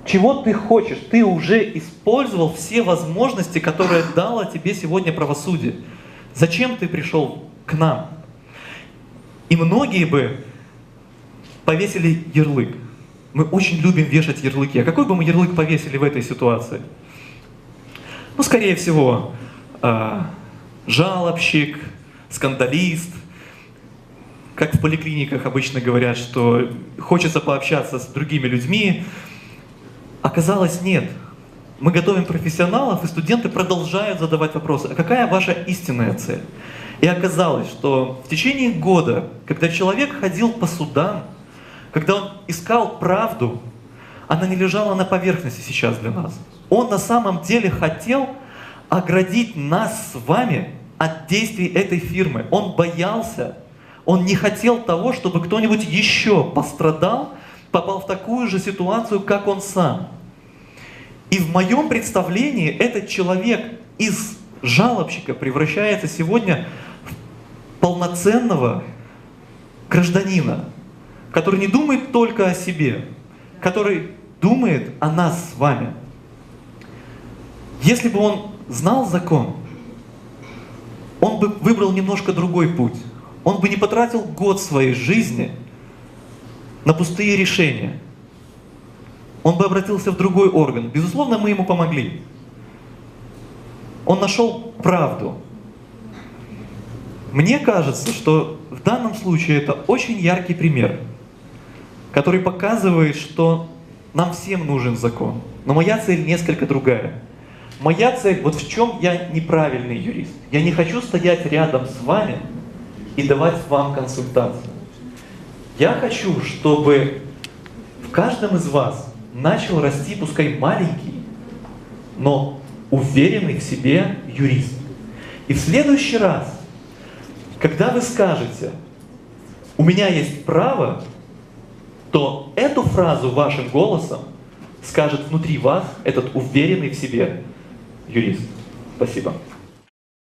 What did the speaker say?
Чего ты хочешь? Ты уже использовал все возможности, которые дало тебе сегодня правосудие. Зачем ты пришел к нам? И многие бы повесили ярлык. Мы очень любим вешать ярлыки. А какой бы мы ярлык повесили в этой ситуации? Ну, скорее всего, жалобщик, скандалист. Как в поликлиниках обычно говорят, что хочется пообщаться с другими людьми. Оказалось, нет. Мы готовим профессионалов, и студенты продолжают задавать вопросы. А какая ваша истинная цель? И оказалось, что в течение года, когда человек ходил по судам, когда он искал правду, она не лежала на поверхности сейчас для нас. Он на самом деле хотел оградить нас с вами от действий этой фирмы. Он боялся, он не хотел того, чтобы кто-нибудь еще пострадал, попал в такую же ситуацию, как он сам. И в моем представлении этот человек из жалобщика превращается сегодня в полноценного гражданина, который не думает только о себе, который думает о нас с вами. Если бы он знал закон, он бы выбрал немножко другой путь. Он бы не потратил год своей жизни на пустые решения. Он бы обратился в другой орган. Безусловно, мы ему помогли. Он нашел правду. Мне кажется, что в данном случае это очень яркий пример, который показывает, что нам всем нужен закон. Но моя цель несколько другая. Моя цель, вот в чем я неправильный юрист. Я не хочу стоять рядом с вами и давать вам консультацию. Я хочу, чтобы в каждом из вас начал расти, пускай маленький, но уверенный в себе юрист. И в следующий раз, когда вы скажете, у меня есть право, то эту фразу вашим голосом скажет внутри вас этот уверенный в себе юрист. Спасибо.